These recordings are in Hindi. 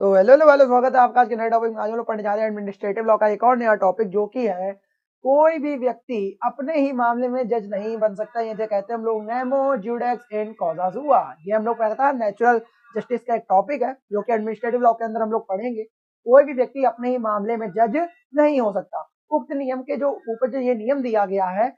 तो हेलो हेलो हेलो, स्वागत है आपका आज के नए टॉपिक में। आज हम लोग पढ़ने जा रहे हैं एडमिनिस्ट्रेटिव लॉ का एक और नया टॉपिक, जो कि है कोई भी व्यक्ति अपने ही मामले में जज नहीं बन सकता। ये कहते हैं हम लोग नेमो ज्यूडेक्स इन कॉजा सुआ। ये हम लोग पढ़ता है नेचुरल जस्टिस का एक टॉपिक है, जो कि एडमिनिस्ट्रेटिव लॉ के अंदर हम लोग पढ़ेंगे। कोई भी व्यक्ति अपने ही मामले में जज नहीं हो सकता। उक्त नियम के जो ऊपर जो ये नियम दिया गया है,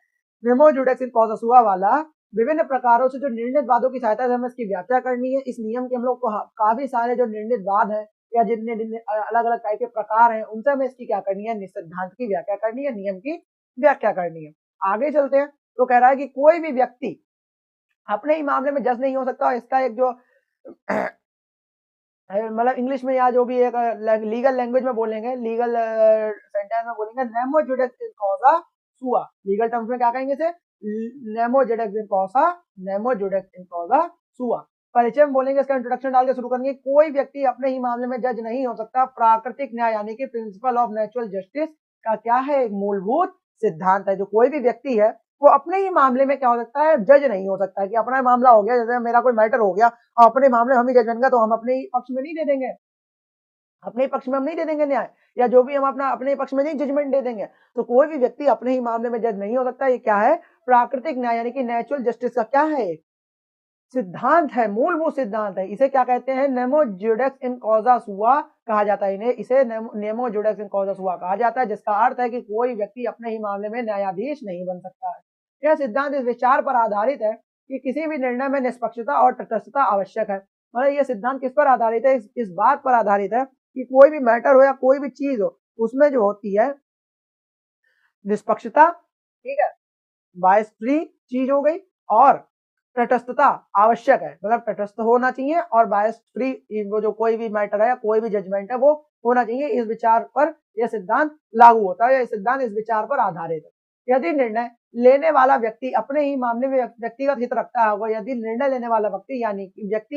नेमो ज्यूडेक्स इन कॉजा सुआ वाला, विभिन्न प्रकारों से जो निर्णित वादों की सहायता से हमें इसकी व्याख्या करनी है। इस नियम के हम लोग को काफी सारे जो निर्णित वाद है या जितने जितने अलग अलग टाइप के प्रकार हैं, उनसे हमें इसकी क्या करनी है, सिद्धांत की व्याख्या करनी है, नियम की व्याख्या करनी है। आगे चलते हैं। तो कह रहा है कि कोई भी व्यक्ति अपने ही मामले में जज नहीं हो सकता। इसका एक जो मतलब इंग्लिश में या जो भी एक लीगल लैंग्वेज में बोलेंगे, लीगल सेंटेंस में बोलेंगे, नेमो जुडिस इन कॉजा सुआ। लीगल टर्म्स में क्या कहेंगे इसे? नेमो जुडिस इन कॉजा, नेमो जुडिस इन कॉजा सुआ। परिचय में बोलेंगे, इसका इंट्रोडक्शन डाल के शुरू करेंगे। कोई व्यक्ति अपने ही मामले में जज नहीं हो सकता। प्राकृतिक न्याय यानी कि प्रिंसिपल ऑफ नेचुरल जस्टिस का क्या है? एक मूलभूत सिद्धांत है। जो कोई भी व्यक्ति है वो अपने ही मामले में क्या हो सकता है? जज नहीं हो सकता है। कि अपना मामला हो गया, जैसे मेरा कोई मैटर हो गया और अपने मामले हम ही जज बन गए, तो हम अपने ही पक्ष में नहीं दे देंगे, अपने पक्ष में हम नहीं दे देंगे न्याय, या जो भी हम अपना अपने पक्ष में नहीं जजमेंट दे देंगे। तो कोई भी व्यक्ति अपने ही मामले में जज नहीं हो सकता। ये क्या है? प्राकृतिक न्याय यानी कि नेचुरल जस्टिस का क्या है? सिद्धांत है, मूलभूत सिद्धांत है। इसे क्या कहते हैं? नेमो ज्यूडेक्स इन कॉजा सुआ कहा जाता है। इन्हें इसे नेमो ज्यूडेक्स इन कॉजा सुआ कहा जाता है, जिसका अर्थ है कि कोई व्यक्ति अपने ही मामले में न्यायाधीश नहीं बन सकता है। यह सिद्धांत इस विचार पर आधारित है कि किसी भी निर्णय में निष्पक्षता और तटस्थता आवश्यक है। मतलब यह सिद्धांत किस पर आधारित है? इस बात पर आधारित है कि कोई भी मैटर हो या कोई भी चीज हो, उसमें जो होती है निष्पक्षता, ठीक है, बायस फ्री चीज हो गई, और तटस्थता आवश्यक है। मतलब तटस्थ होना चाहिए और बायस फ्री, वो जो कोई भी मैटर है या कोई भी जजमेंट है वो होना चाहिए। इस विचार पर यह सिद्धांत लागू होता है। यह सिद्धांत इस विचार पर आधारित है। यदि निर्णय लेने वाला व्यक्ति अपने ही मामले में व्यक्तिगत हित रखता है, यदि निर्णय लेने वाला व्यक्ति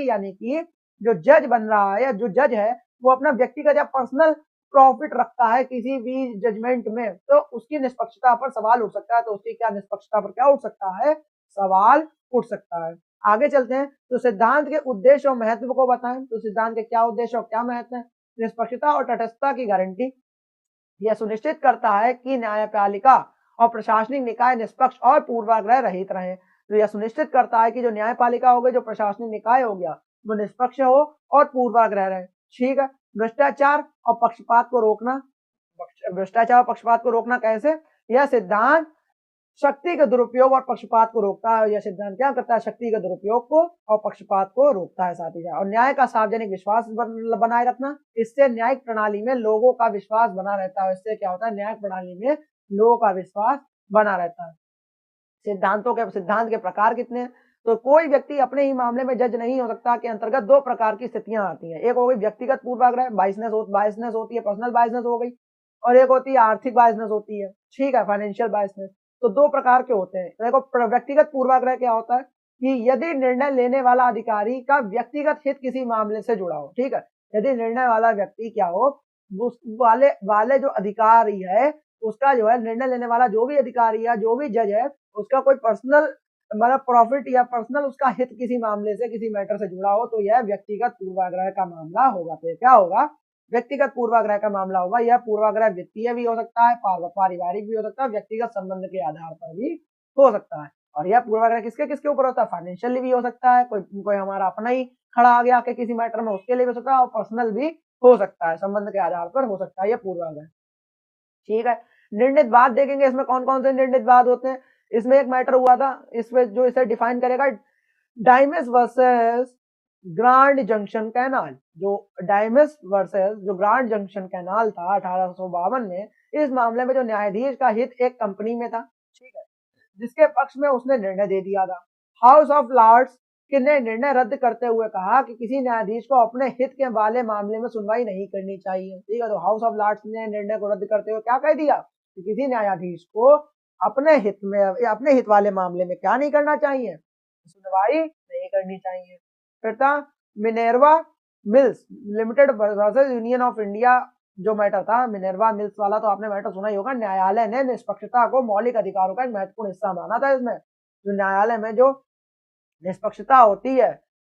यानी कि जो जज बन रहा है या जो जज है, वो अपना व्यक्तिगत या पर्सनल प्रॉफिट रखता है किसी भी जजमेंट में, तो उसकी निष्पक्षता पर सवाल उठ सकता है। तो उसकी क्या निष्पक्षता पर क्या उठ सकता है? सवाल उठ सकता है। आगे चलते हैं। तो सिद्धांत के उद्देश्य और महत्व को बताएं। तो सिद्धांत के क्या उद्देश्य और क्या महत्व है? निष्पक्षता और तटस्थता की गारंटी। यह सुनिश्चित करता है कि न्यायपालिका और प्रशासनिक निकाय निष्पक्ष और पूर्वाग्रह रहित रहे। तो यह सुनिश्चित करता है कि जो न्यायपालिका हो गई, जो प्रशासनिक निकाय हो गया, वो निष्पक्ष हो और पूर्वाग्रह रहे। ठीक है। भ्रष्टाचार और पक्षपात को रोकना। भ्रष्टाचार और पक्षपात को रोकना कैसे? यह सिद्धांत शक्ति के दुरुपयोग और पक्षपात को रोकता है। यह सिद्धांत क्या करता है? शक्ति के दुरुपयोग को और पक्षपात को रोकता है साथ ही साथ। और न्याय का सार्वजनिक विश्वास बनाए रखना। इससे न्यायिक प्रणाली में लोगों का विश्वास बना रहता है। इससे क्या होता है? न्यायिक प्रणाली में लोगों का विश्वास बना रहता है। सिद्धांत के प्रकार कितने हैं? तो कोई व्यक्ति अपने ही मामले में जज नहीं हो सकता के अंतर्गत दो प्रकार की स्थितियां आती हैं। एक हो गई व्यक्तिगत पूर्वाग्रह, बायसनेस होती है, पर्सनल बायसनेस हो गई, और एक होती है आर्थिक बायसनेस होती है। ठीक है, फाइनेंशियल बायसनेस। तो दो प्रकार के होते हैं। देखो, व्यक्तिगत पूर्वाग्रह क्या होता है कि यदि निर्णय लेने वाला अधिकारी का व्यक्तिगत हित किसी मामले से जुड़ा हो। ठीक है, यदि निर्णय वाला व्यक्ति क्या हो, उस वाले वाले जो अधिकारी है, उसका जो है निर्णय लेने वाला जो भी अधिकारी है, जो भी जज है, उसका कोई पर्सनल मतलब प्रॉफिट या पर्सनल उसका हित किसी मामले से, किसी मैटर से जुड़ा हो, तो यह व्यक्तिगत पूर्वाग्रह का मामला होगा। तो क्या होगा? व्यक्तिगत पूर्वाग्रह का मामला होगा। यह पूर्वाग्रह वित्तीय भी हो सकता है, पारिवारिक भी हो सकता है, व्यक्तिगत संबंध के आधार पर भी हो सकता है। और यह पूर्वाग्रह किसके किसके ऊपर होता है? फाइनेंशियली भी हो सकता है, कोई हमारा अपना ही खड़ा आ गया किसी मैटर में, उसके लिए भी हो सकता है, और पर्सनल भी हो सकता है, संबंध के आधार पर हो सकता है यह पूर्वाग्रह। ठीक है। निर्णित वाद देखेंगे, इसमें कौन कौन से निर्णित वाद होते हैं। इसमें एक मैटर हुआ था, इसमें जो इसे डिफाइन करेगा, Deimos versus grand junction canal. जो डाइमस वर्सेस जो ग्रांड जंक्शन कैनाल था 1852 में, इस मामले में जो न्यायाधीश का हित एक कंपनी में था, ठीक है, जिसके पक्ष में उसने निर्णय दे दिया था। हाउस ऑफ लॉर्ड्स ने निर्णय रद्द करते हुए कहा कि किसी न्यायाधीश को अपने हित के वाले मामले में सुनवाई नहीं करनी चाहिए। ठीक है, तो हाउस ऑफ लॉर्ड्स ने निर्णय को रद्द करते हुए क्या कह दिया कि किसी न्यायाधीश को अपने हित में, अपने हित वाले मामले में क्या नहीं करना चाहिए? सुनवाई नहीं करनी चाहिए। फिर था Minerva Mills limited versus Union of India. जो मैटर था मिनेर्वा मिल्स वाला, तो आपने मैटर सुना ही होगा। न्यायालय ने निष्पक्षता को मौलिक अधिकारों का एक महत्वपूर्ण हिस्सा माना था। इसमें जो न्यायालय में जो निष्पक्षता होती है,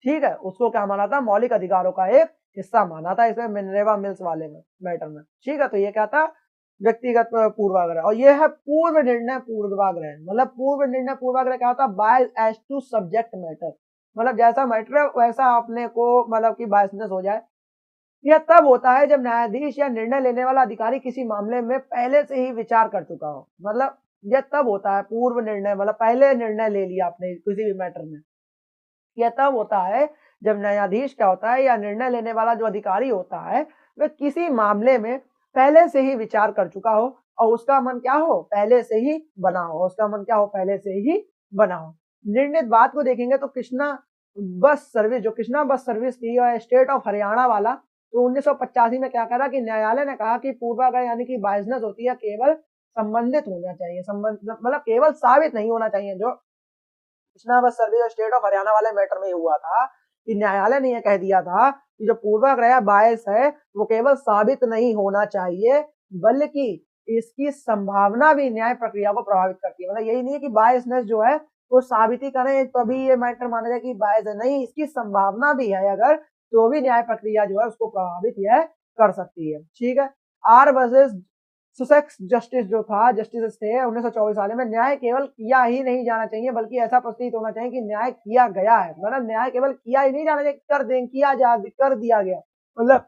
ठीक है, उसको क्या माना था? मौलिक अधिकारों का एक हिस्सा माना था इसमें मिनरेवा मिल्स वाले में मैटर में। ठीक है, तो ये क्या था, व्यक्तिगत पूर्वाग्रह। और ये है पूर्व निर्णय पूर्वाग्रह। मतलब पूर्व निर्णय पूर्वाग्रह क्या होता है, bias as to subject matter. मतलब जैसा मैटर है वैसा अपने को मतलब कि बायसनेस हो जाए। यह तब होता है जब न्यायाधीश या निर्णय लेने वाला अधिकारी किसी मामले में पहले से ही विचार कर चुका हो। मतलब यह तब होता है पूर्व निर्णय, मतलब पहले निर्णय ले लिया आपने किसी भी मैटर में। यह तब होता है जब न्यायाधीश क्या होता है या निर्णय लेने वाला जो अधिकारी होता है वह किसी मामले में पहले से ही विचार कर चुका हो और उसका मन क्या हो, पहले से ही बना हो। उसका मन क्या हो, पहले से ही बना हो। निर्णित बात को देखेंगे तो कृष्णा बस सर्विस, जो कृष्णा बस सर्विस थी और स्टेट ऑफ हरियाणा वाला, तो 1985 में क्या करा कि न्यायालय ने कहा कि पूर्वाग्रह यानी कि बायसनेस होती है केवल संबंधित होना चाहिए, संबंध मतलब केवल साबित नहीं होना चाहिए। जो कृष्णा बस सर्विस और स्टेट ऑफ हरियाणा वाले मैटर में हुआ था कि न्यायालय ने यह कह दिया था कि जो पूर्वाग्रह बायस है वो केवल साबित नहीं होना चाहिए बल्कि इसकी संभावना भी न्याय प्रक्रिया को प्रभावित करती है। मतलब यही नहीं है कि बायसनेस जो है वो साबित ही करें तभी ये मैटर माना जाए कि बायस है, नहीं, इसकी संभावना भी है अगर, तो भी न्याय प्रक्रिया जो है उसको प्रभावित यह कर सकती है। ठीक है, आर वर्सेस सुसेक्स जस्टिस जो था, जस्टिस थे 1924 वाले में, न्याय केवल किया ही नहीं जाना चाहिए बल्कि ऐसा प्रतीत होना चाहिए कि न्याय किया गया है। मतलब न्याय केवल किया ही नहीं जाना चाहिए, कर दिया गया, मतलब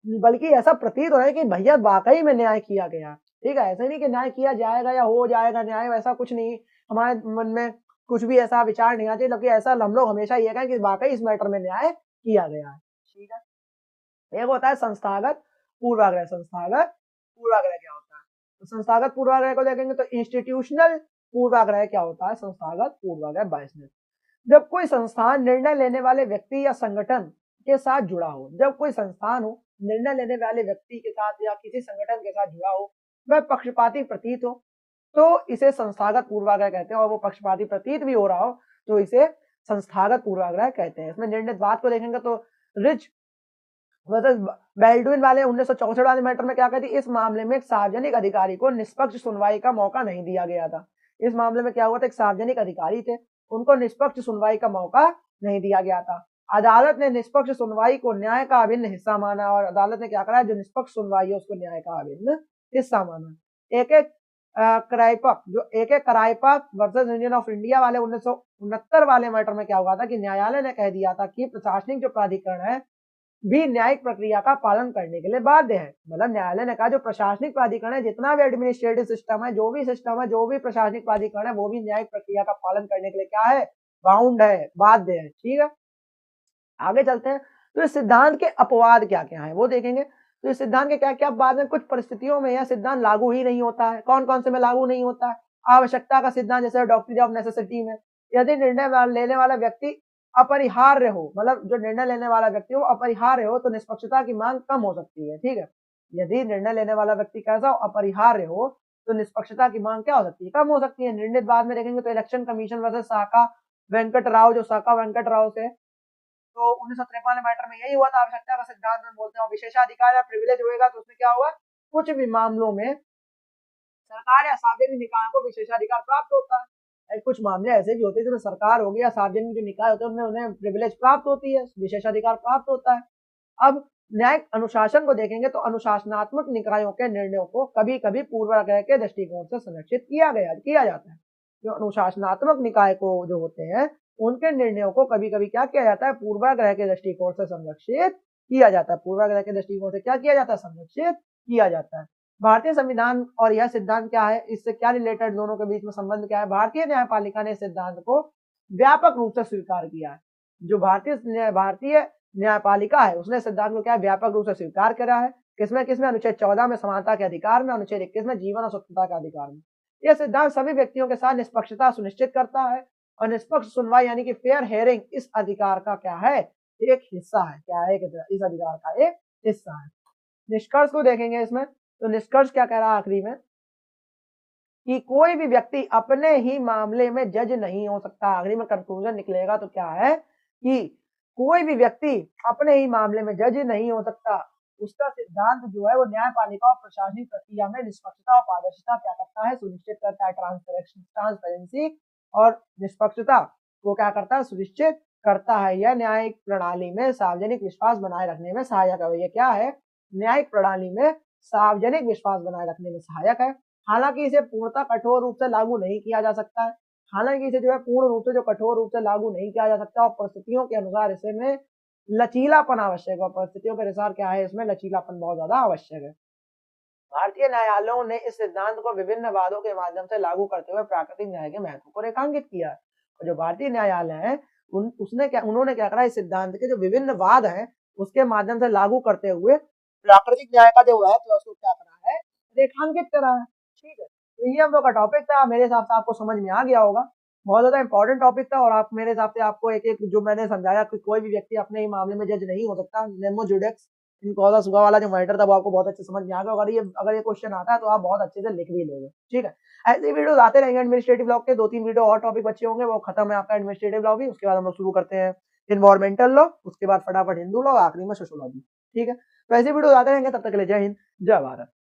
बल्कि ऐसा प्रतीत हो रहा है कि भैया वाकई में न्याय किया गया। ठीक है, ऐसा नहीं कि न्याय किया जाएगा या हो जाएगा न्याय, वैसा कुछ नहीं। हमारे मन में कुछ भी ऐसा विचार नहीं आना चाहिए, बल्कि ऐसा हम लोग हमेशा ये कहें कि वाकई इस मैटर में न्याय किया गया है। ठीक है, एक होता है संस्थागत पूर्वाग्रह। संस्थागत पूर्वाग्रह क्या होता है, तो संस्थागत पूर्वाग्रह को देखेंगे तो इंस्टीट्यूशनल पूर्वाग्रह क्या होता है, संस्थागत पूर्वाग्रह बायसनेस। जब कोई संस्थान निर्णय लेने वाले व्यक्ति या संगठन के साथ जुड़ा हो, जब कोई संस्थान हो निर्णय लेने वाले व्यक्ति के साथ या किसी संगठन के साथ जुड़ा हो, वह पक्षपाती प्रतीत हो तो इसे संस्थागत पूर्वाग्रह कहते हैं। और वो पक्षपाती प्रतीत भी हो रहा हो तो इसे संस्थागत पूर्वाग्रह कहते हैं। इसमें निर्णित बात को देखेंगे तो रिच वर्सेस बेल्डविन वाले 1964 वाले मैटर में क्या कहती, इस मामले में एक सार्वजनिक अधिकारी को निष्पक्ष सुनवाई का मौका नहीं दिया गया था। इस मामले में क्या हुआ था, एक सार्वजनिक अधिकारी थे, उनको निष्पक्ष सुनवाई का मौका नहीं दिया गया था। अदालत ने निष्पक्ष सुनवाई को न्याय का अभिन्न हिस्सा माना और अदालत ने क्या करा, जो निष्पक्ष सुनवाई है उसको न्याय का अभिन्न हिस्सा माना। एक एक कराइपक वर्सेस यूनियन ऑफ इंडिया वाले 1969 वाले मैटर में क्या हुआ था कि न्यायालय ने कह दिया था कि प्रशासनिक जो प्राधिकरण है भी न्यायिक प्रक्रिया का पालन करने के लिए बाध्य है। मतलब न्यायालय ने कहा जो प्रशासनिक प्राधिकरण है, जितना भी एडमिनिस्ट्रेटिव सिस्टम है, जो भी सिस्टम है, जो भी प्रशासनिक प्राधिकरण है, वो भी न्यायिक प्रक्रिया का पालन करने के लिए क्या है, बाउंड है, बाध्य है। ठीक है, आगे चलते हैं। तो इस सिद्धांत के अपवाद क्या क्या है वो देखेंगे। तो इस सिद्धांत के क्या क्या बाद में कुछ परिस्थितियों में यह सिद्धांत लागू ही नहीं होता है। कौन कौन से में लागू नहीं होता है, आवश्यकता का सिद्धांत, जैसे डॉक्ट्रिन ऑफ नेसेसिटी में, यदि निर्णय लेने वाला व्यक्ति अपरिहार्य हो, मतलब जो निर्णय लेने वाला व्यक्ति हो अपरिहार्य हो तो निष्पक्षता की मांग कम हो सकती है। ठीक है, यदि निर्णय लेने वाला व्यक्ति कैसा हो, अपरिहार्य हो, तो निष्पक्षता की मांग क्या हो सकती है, कम हो सकती है। निर्णित बाद में देखेंगे तो इलेक्शन कमीशन वर्सेस साका वेंकट राव, जो साका वेंकट राव से, तो 1953 वाले मैटर में यही हुआ था, आवश्यकता का सिद्धांत में बोलते हैं। विशेषाधिकार या प्रिविलेज होएगा तो उसमें क्या हुआ, कुछ भी मामलों में सरकार या सार्वजनिक निकायों को विशेषाधिकार प्राप्त होता है। कुछ मामले ऐसे भी होते हैं जिसमें सरकार होगी या सार्वजनिक जो निकाय होते हैं उनमें उन्हें प्रिविलेज प्राप्त होती है, विशेषाधिकार प्राप्त होता है। अब न्यायिक अनुशासन को देखेंगे तो अनुशासनात्मक निकायों के निर्णयों को कभी कभी पूर्वाग्रह के दृष्टिकोण से संरक्षित किया जाता है। जो अनुशासनात्मक निकाय को जो होते हैं उनके निर्णयों को कभी कभी क्या किया जाता है, पूर्वाग्रह के दृष्टिकोण से संरक्षित किया जाता है। पूर्वाग्रह के दृष्टिकोण से क्या किया जाता है, संरक्षित किया जाता है। भारतीय संविधान और यह सिद्धांत क्या है, इससे क्या रिलेटेड, दोनों के बीच में संबंध क्या है। भारतीय न्यायपालिका ने इस सिद्धांत को व्यापक रूप से स्वीकार किया है। जो भारतीय न्यायपालिका है उसने सिद्धांत को क्या व्यापक रूप से स्वीकार करा है। किसमें किसमें, अनुच्छेद 14 में समानता के अधिकार में, अनुच्छेद 21 में जीवन और स्वतंत्रता के अधिकार में। यह सिद्धांत सभी व्यक्तियों के साथ निष्पक्षता सुनिश्चित करता है और निष्पक्ष सुनवाई यानी कि फेयर हेयरिंग इस अधिकार का क्या है, एक हिस्सा है। क्या है, इस अधिकार का एक हिस्सा है। निष्कर्ष को देखेंगे इसमें, तो निष्कर्ष क्या कह रहा है आखिरी में कि कोई भी व्यक्ति अपने ही मामले में जज नहीं हो सकता। आखिरी में कंक्लूजन निकलेगा तो क्या है कि कोई भी व्यक्ति अपने ही मामले में जज नहीं हो सकता। उसका सिद्धांत जो है वो न्यायपालिका और प्रशासनिक प्रक्रिया में निष्पक्षता और पारदर्शिता क्या करता है, सुनिश्चित करता है। ट्रांसपेरेंसी और निष्पक्षता को क्या करता है, सुनिश्चित करता है। यह न्यायिक प्रणाली में सार्वजनिक विश्वास बनाए रखने में सहायक है। ये क्या है? न्यायिक प्रणाली में सार्वजनिक विश्वास बनाए रखने में सहायक है। हालांकि इसे पूर्णतः कठोर रूप से लागू नहीं किया जा सकता है। हालांकि इसे जो है पूर्ण रूप से, जो कठोर रूप से लागू नहीं किया जा सकता, और परिस्थितियों के अनुसार इसमें लचीलापन आवश्यक है। परिस्थितियों के अनुसार क्या है? इसमें लचीलापन बहुत ज्यादा आवश्यक है। भारतीय न्यायालयों ने इस सिद्धांत को विभिन्न वादों के माध्यम से लागू करते हुए प्राकृतिक न्याय के महत्व को रेखांकित किया है। और जो भारतीय न्यायालय है, उन्होंने क्या करा, इस सिद्धांत के जो विभिन्न वाद हैं उसके माध्यम से लागू करते हुए प्राकृतिक न्याय का जो महत्व है उसको क्या करा है? रेखांकित करा है। ठीक है, तो ये हम लोग का टॉपिक था। मेरे हिसाब से आपको समझ में आ गया होगा। बहुत ज्यादा इंपॉर्टेंट टॉपिक था, और आप मेरे हिसाब से आपको एक एक जो मैंने समझाया कि कोई भी व्यक्ति अपने ही मामले में जज नहीं हो सकता, नेमो जुडेक्स इन कॉजा सुगा वाला जो मैटर था वो आपको बहुत अच्छे समझ में आ गया। अगर ये क्वेश्चन आता है तो आप बहुत अच्छे से लिख भी लोगे। ठीक है, ऐसे वीडियोस आते रहेंगे एडमिनिस्ट्रेटिव लॉ के। 2-3 वीडियो और टॉपिक बचे होंगे, वो खत्म है आपका एडमिनिस्ट्रेटिव लॉ भी। उसके बाद हम लोग शुरू करते हैं इन्वायरमेंटल लॉ, उसके बाद फटाफट हिंदू लॉ, आखिरी में सोशियोलॉजी। ठीक है, तो ऐसे वीडियो आते रहेंगे। तब तक के लिए जय हिंद, जय भारत।